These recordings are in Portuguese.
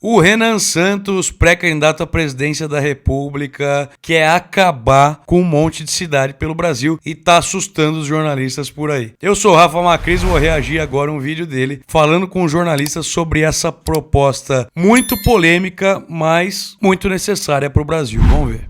O Renan Santos, pré-candidato à presidência da República, quer acabar com um monte de cidade pelo Brasil e tá assustando os jornalistas por aí. Eu sou o Rafa Macris e vou reagir agora a um vídeo dele falando com os jornalistas sobre essa proposta muito polêmica, mas muito necessária para o Brasil. Vamos ver.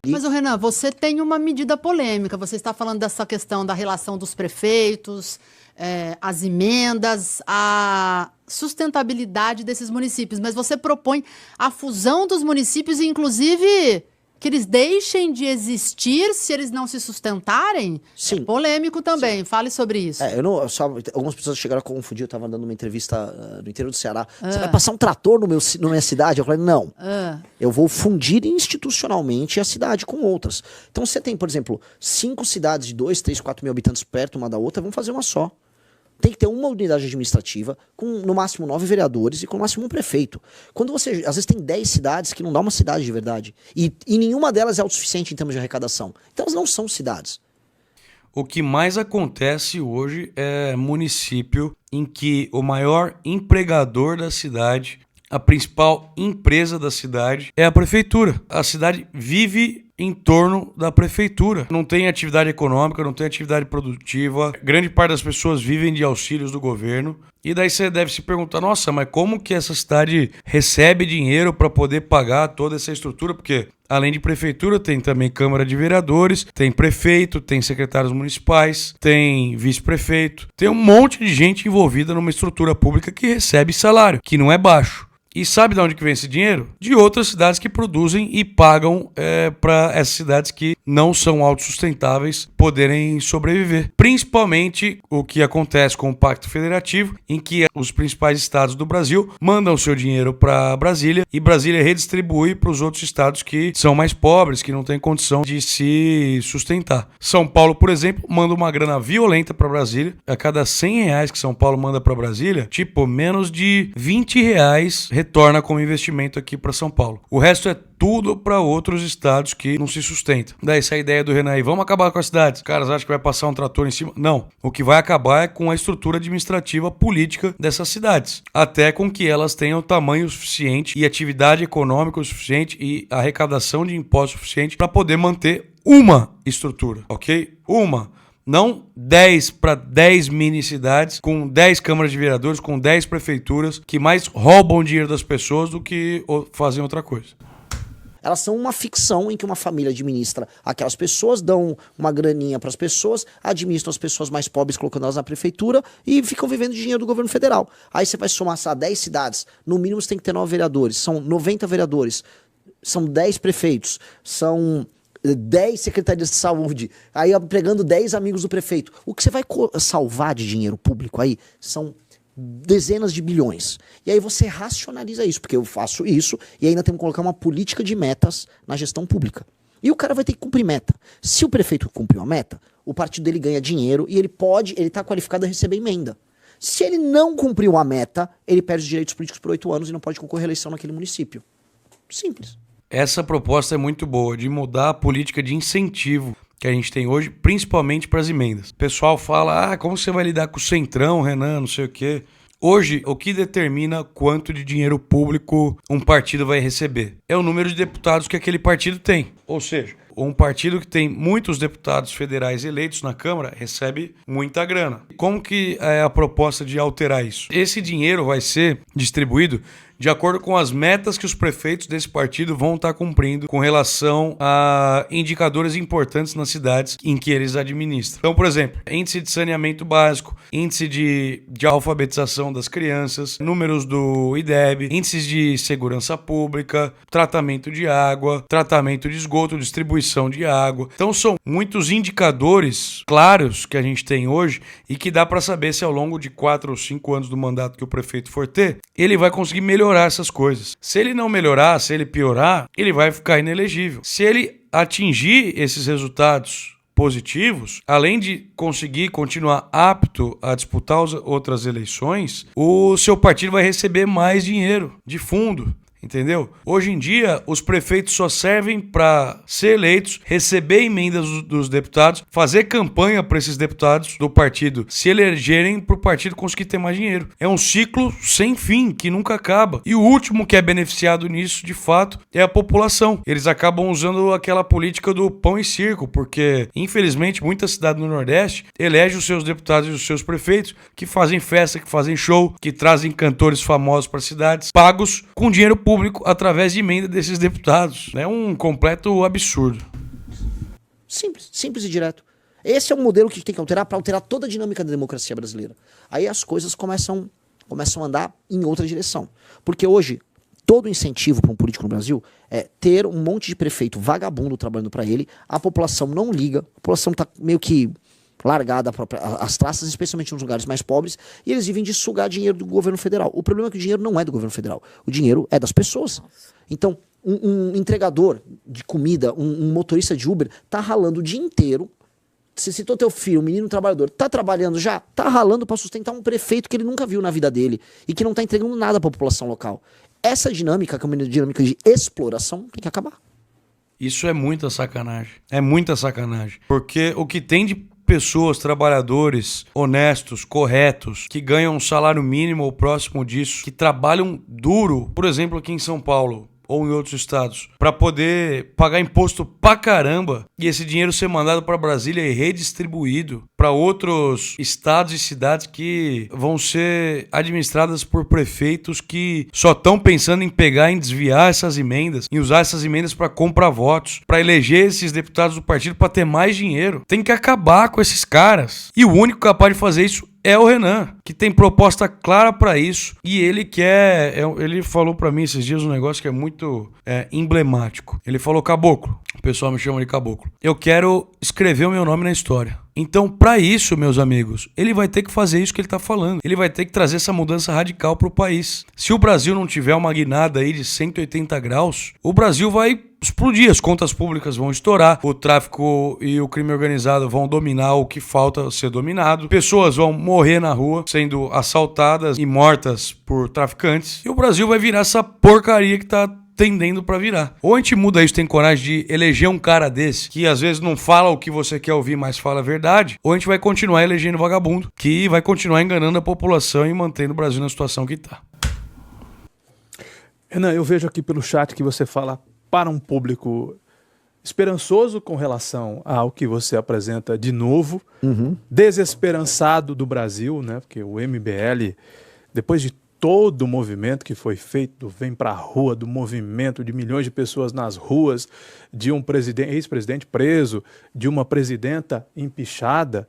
Mas, Renan, você tem uma medida polêmica. Você está falando dessa questão da relação dos prefeitos, as emendas, a sustentabilidade desses municípios. Mas você propõe a fusão dos municípios e, inclusive, que eles deixem de existir se eles não se sustentarem? Sim. É polêmico também. Sim. Fale sobre isso. Algumas pessoas chegaram a confundir. Eu estava dando uma entrevista no interior do Ceará. Você vai passar um trator na minha cidade? Eu falei, não. Eu vou fundir institucionalmente a cidade com outras. Então você tem, por exemplo, 5 cidades de 2, 3, 4 mil habitantes perto uma da outra, vamos fazer uma só. Tem que ter uma unidade administrativa com no máximo 9 vereadores e com no máximo um prefeito. Quando você, às vezes tem 10 cidades que não dá uma cidade de verdade. E nenhuma delas é autossuficiente em termos de arrecadação. Então elas não são cidades. O que mais acontece hoje é município em que o maior empregador da cidade, a principal empresa da cidade é a prefeitura. A cidade vive em torno da prefeitura. Não tem atividade econômica, não tem atividade produtiva. Grande parte das pessoas vivem de auxílios do governo. E daí você deve se perguntar, nossa, mas como que essa cidade recebe dinheiro para poder pagar toda essa estrutura? Porque além de prefeitura, tem também Câmara de Vereadores, tem prefeito, tem secretários municipais, tem vice-prefeito. Tem um monte de gente envolvida numa estrutura pública que recebe salário, que não é baixo. E sabe de onde que vem esse dinheiro? De outras cidades que produzem e pagam para essas cidades que não são autossustentáveis poderem sobreviver. Principalmente o que acontece com o Pacto Federativo, em que os principais estados do Brasil mandam seu dinheiro para Brasília e Brasília redistribui para os outros estados que são mais pobres, que não têm condição de se sustentar. São Paulo, por exemplo, manda uma grana violenta para Brasília. A cada R$100 que São Paulo manda para Brasília, menos de R$20 retorna como investimento aqui para São Paulo. O resto é tudo para outros estados que não se sustentam. Daí essa ideia do Renan aí, vamos acabar com as cidades. Os caras acham que vai passar um trator em cima? Não. O que vai acabar é com a estrutura administrativa política dessas cidades. Até com que elas tenham tamanho suficiente e atividade econômica o suficiente e arrecadação de impostos suficiente para poder manter uma estrutura, ok? Uma. Não 10 para 10 mini-cidades, com 10 câmaras de vereadores, com 10 prefeituras, que mais roubam dinheiro das pessoas do que fazem outra coisa. Elas são uma ficção em que uma família administra aquelas pessoas, dão uma graninha para as pessoas, administram as pessoas mais pobres colocando elas na prefeitura e ficam vivendo de dinheiro do governo federal. Aí você vai somar 10 cidades, no mínimo você tem que ter 9 vereadores, são 90 vereadores, são 10 prefeitos, são 10 secretarias de saúde, aí empregando 10 amigos do prefeito. O que você vai salvar de dinheiro público aí são dezenas de bilhões. E aí você racionaliza isso, porque eu faço isso e ainda tenho que colocar uma política de metas na gestão pública. E o cara vai ter que cumprir meta. Se o prefeito cumprir uma meta, o partido dele ganha dinheiro e ele está qualificado a receber emenda. Se ele não cumpriu a meta, ele perde os direitos políticos por 8 anos e não pode concorrer à eleição naquele município. Simples. Essa proposta é muito boa, de mudar a política de incentivo que a gente tem hoje, principalmente para as emendas. O pessoal fala, como você vai lidar com o Centrão, Renan, não sei o quê. Hoje, o que determina quanto de dinheiro público um partido vai receber é o número de deputados que aquele partido tem. Ou seja, um partido que tem muitos deputados federais eleitos na Câmara recebe muita grana. Como que é a proposta de alterar isso? Esse dinheiro vai ser distribuído de acordo com as metas que os prefeitos desse partido vão estar cumprindo com relação a indicadores importantes nas cidades em que eles administram. Então, por exemplo, índice de saneamento básico, índice de alfabetização das crianças, números do IDEB, índices de segurança pública, tratamento de água, tratamento de esgoto, distribuição de água. Então, são muitos indicadores claros que a gente tem hoje e que dá para saber se ao longo de 4 ou 5 anos do mandato que o prefeito for ter, ele vai conseguir melhorar essas coisas. Se ele não melhorar, se ele piorar, ele vai ficar inelegível. Se ele atingir esses resultados positivos, além de conseguir continuar apto a disputar outras eleições, o seu partido vai receber mais dinheiro de fundo. Entendeu? Hoje em dia, os prefeitos só servem para ser eleitos, receber emendas dos deputados, fazer campanha para esses deputados do partido se elegerem para o partido conseguir ter mais dinheiro. É um ciclo sem fim, que nunca acaba. E o último que é beneficiado nisso, de fato, é a população. Eles acabam usando aquela política do pão e circo, porque, infelizmente, muitas cidades no Nordeste elegem os seus deputados e os seus prefeitos, que fazem festa, que fazem show, que trazem cantores famosos para cidades, pagos com dinheiro público através de emenda desses deputados. É um completo absurdo. Simples e direto. Esse é o modelo que a gente tem que alterar para alterar toda a dinâmica da democracia brasileira. Aí as coisas começam a andar em outra direção. Porque hoje, todo incentivo para um político no Brasil é ter um monte de prefeito vagabundo trabalhando para ele, a população não liga, a população está meio que largada as traças, especialmente nos lugares mais pobres, e eles vivem de sugar dinheiro do governo federal. O problema é que o dinheiro não é do governo federal, o dinheiro é das pessoas. Então, um entregador de comida, um motorista de Uber, tá ralando o dia inteiro. Você citou teu filho, um menino trabalhador, tá trabalhando já? Tá ralando para sustentar um prefeito que ele nunca viu na vida dele e que não tá entregando nada para a população local. Essa dinâmica, que é uma dinâmica de exploração, tem que acabar. Isso é muita sacanagem. É muita sacanagem. Porque o que tem de pessoas, trabalhadores, honestos, corretos, que ganham um salário mínimo ou próximo disso, que trabalham duro, por exemplo, aqui em São Paulo ou em outros estados, para poder pagar imposto pra caramba e esse dinheiro ser mandado para Brasília e redistribuído para outros estados e cidades que vão ser administradas por prefeitos que só estão pensando em pegar, em desviar essas emendas, em usar essas emendas para comprar votos, para eleger esses deputados do partido para ter mais dinheiro. Tem que acabar com esses caras. E o único capaz de fazer isso é o Renan, que tem proposta clara para isso, e ele ele falou para mim esses dias um negócio que é muito emblemático. Ele falou: Caboclo, o pessoal me chama de Caboclo, eu quero escrever o meu nome na história. Então, para isso, meus amigos, ele vai ter que fazer isso que ele tá falando. Ele vai ter que trazer essa mudança radical pro país. Se o Brasil não tiver uma guinada aí de 180 graus, o Brasil vai explodir, as contas públicas vão estourar, o tráfico e o crime organizado vão dominar o que falta ser dominado, pessoas vão morrer na rua sendo assaltadas e mortas por traficantes, e o Brasil vai virar essa porcaria que tá tendendo pra virar. Ou a gente muda isso, tem coragem de eleger um cara desse, que às vezes não fala o que você quer ouvir, mas fala a verdade, ou a gente vai continuar elegendo vagabundo, que vai continuar enganando a população e mantendo o Brasil na situação que tá. Renan, eu vejo aqui pelo chat que você fala para um público esperançoso com relação ao que você apresenta de novo, desesperançado do Brasil, né? Porque o MBL, depois de todo o movimento que foi feito, vem para a rua, do movimento de milhões de pessoas nas ruas, de um ex-presidente preso, de uma presidenta empichada,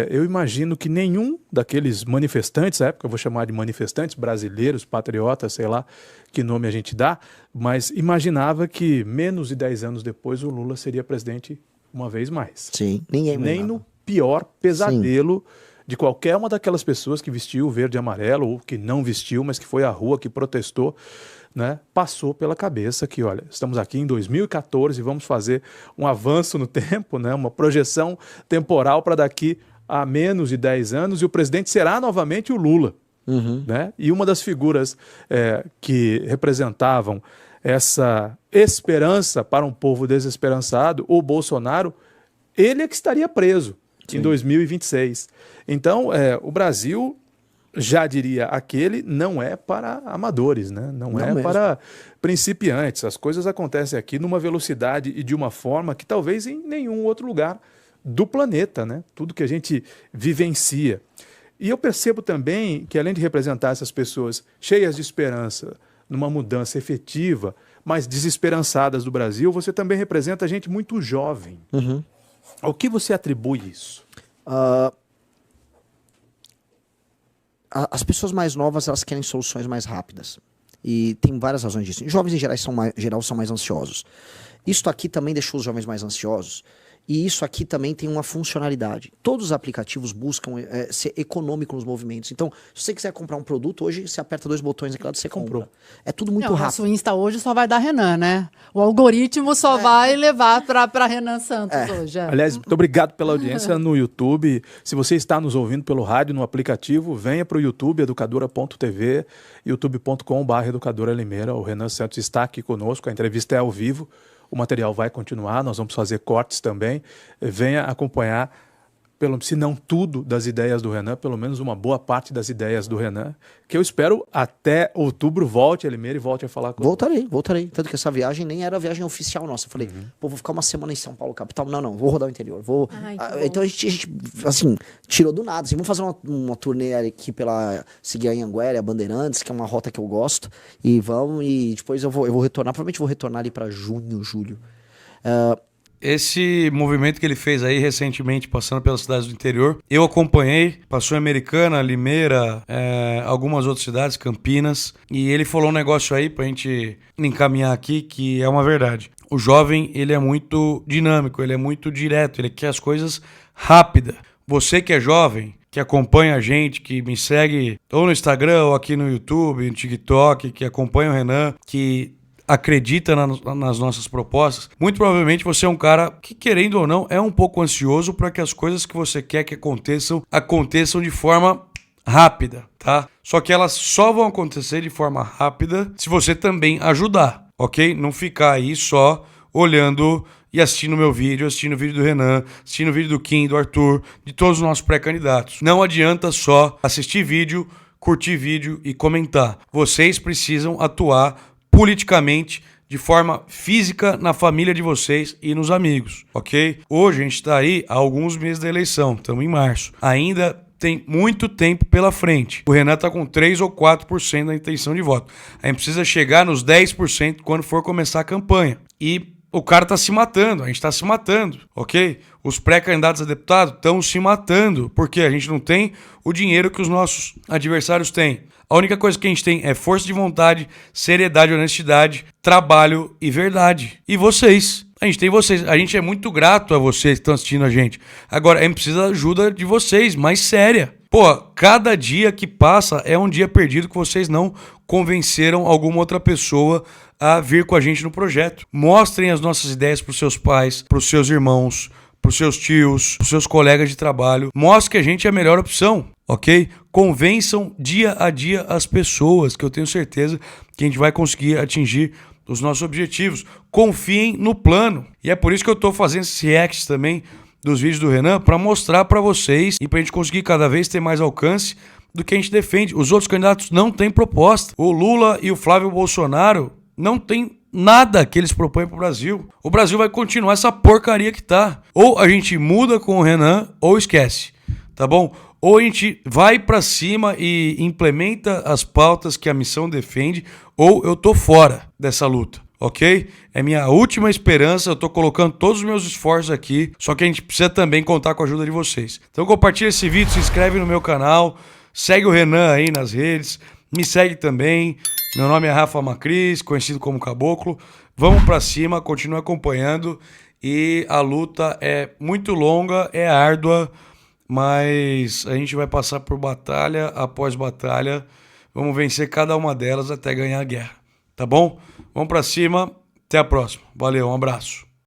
eu imagino que nenhum daqueles manifestantes, na época eu vou chamar de manifestantes brasileiros, patriotas, sei lá que nome a gente dá, mas imaginava que menos de 10 anos depois o Lula seria presidente uma vez mais. Sim, ninguém Nem imaginava. no pior pesadelo de qualquer uma daquelas pessoas que vestiu verde e amarelo ou que não vestiu, mas que foi à rua, que protestou, né? Passou pela cabeça que, olha, estamos aqui em 2014 e vamos fazer um avanço no tempo, né? Uma projeção temporal para daqui a menos de 10 anos e o presidente será novamente o Lula. Né? E uma das figuras que representavam essa esperança para um povo desesperançado, o Bolsonaro, ele é que estaria preso em 2026. Então, o Brasil, já diria aquele, não é para amadores, né? Não é mesmo. para principiantes. As coisas acontecem aqui numa velocidade e de uma forma que talvez em nenhum outro lugar do planeta, né? Tudo que a gente vivencia. E eu percebo também que, além de representar essas pessoas cheias de esperança numa mudança efetiva, mas desesperançadas do Brasil, você também representa gente muito jovem. Ao que você atribui isso? As pessoas mais novas, elas querem soluções mais rápidas. E tem várias razões disso. Jovens, em geral, são mais ansiosos. Isso aqui também deixou os jovens mais ansiosos. E isso aqui também tem uma funcionalidade. Todos os aplicativos buscam ser econômico nos movimentos. Então, se você quiser comprar um produto, hoje você aperta 2 botões aqui lá, você compra. É tudo muito rápido. O nosso Insta hoje só vai dar Renan, né? O algoritmo só vai levar para Renan Santos hoje. Aliás, muito obrigado pela audiência no YouTube. Se você está nos ouvindo pelo rádio, no aplicativo, venha para o YouTube, educadora.tv, youtube.com/Educadora Limeira. O Renan Santos está aqui conosco, a entrevista é ao vivo. O material vai continuar, nós vamos fazer cortes também. Venha acompanhar, se não tudo das ideias do Renan, pelo menos uma boa parte das ideias do Renan, que eu espero até outubro volte a Limeira e volte a falar com Voltarei. Tanto que essa viagem nem era a viagem oficial nossa. Eu falei, vou ficar uma semana em São Paulo, capital. Não, vou rodar o interior. Então a gente, assim, tirou do nada. Assim, vamos fazer uma turnê aqui seguir a Anhanguera, a Bandeirantes, que é uma rota que eu gosto. E depois eu vou retornar. Provavelmente vou retornar ali para junho, julho. Esse movimento que ele fez aí recentemente, passando pelas cidades do interior, eu acompanhei, passou em Americana, Limeira, algumas outras cidades, Campinas, e ele falou um negócio aí pra gente encaminhar aqui que é uma verdade. O jovem, ele é muito dinâmico, ele é muito direto, ele quer as coisas rápidas. Você que é jovem, que acompanha a gente, que me segue ou no Instagram ou aqui no YouTube, no TikTok, que acompanha o Renan, que acredita nas nossas propostas, muito provavelmente você é um cara que, querendo ou não, é um pouco ansioso para que as coisas que você quer que aconteçam de forma rápida, tá? Só que elas só vão acontecer de forma rápida se você também ajudar, ok? Não ficar aí só olhando e assistindo meu vídeo, assistindo o vídeo do Renan, assistindo o vídeo do Kim, do Arthur, de todos os nossos pré-candidatos. Não adianta só assistir vídeo, curtir vídeo e comentar. Vocês precisam atuar politicamente, de forma física, na família de vocês e nos amigos, ok? Hoje a gente está aí há alguns meses da eleição, estamos em março. Ainda tem muito tempo pela frente. O Renan está com 3 ou 4% da intenção de voto. A gente precisa chegar nos 10% quando for começar a campanha. E o cara está se matando, a gente está se matando, ok? Os pré-candidatos a deputado estão se matando, porque a gente não tem o dinheiro que os nossos adversários têm. A única coisa que a gente tem é força de vontade, seriedade, honestidade, trabalho e verdade. E vocês. A gente tem vocês. A gente é muito grato a vocês que estão assistindo a gente. Agora, a gente precisa da ajuda de vocês, mais séria. Pô, cada dia que passa é um dia perdido que vocês não convenceram alguma outra pessoa a vir com a gente no projeto. Mostrem as nossas ideias para os seus pais, para os seus irmãos, para os seus tios, para os seus colegas de trabalho. Mostre que a gente é a melhor opção, ok? Convençam dia a dia as pessoas, que eu tenho certeza que a gente vai conseguir atingir os nossos objetivos. Confiem no plano. E é por isso que eu estou fazendo esses reacts também dos vídeos do Renan, para mostrar para vocês e para a gente conseguir cada vez ter mais alcance do que a gente defende. Os outros candidatos não têm proposta. O Lula e o Flávio Bolsonaro não têm nada que eles propõem pro Brasil. O Brasil vai continuar essa porcaria que tá. Ou a gente muda com o Renan, ou esquece, tá bom? Ou a gente vai pra cima e implementa as pautas que a missão defende, ou eu tô fora dessa luta, ok? É minha última esperança, eu tô colocando todos os meus esforços aqui, só que a gente precisa também contar com a ajuda de vocês. Então compartilha esse vídeo, se inscreve no meu canal, segue o Renan aí nas redes, me segue também. Meu nome é Rafa Macris, conhecido como Caboclo. Vamos pra cima, continue acompanhando. E a luta é muito longa, é árdua, mas a gente vai passar por batalha após batalha. Vamos vencer cada uma delas até ganhar a guerra. Tá bom? Vamos pra cima. Até a próxima. Valeu, um abraço.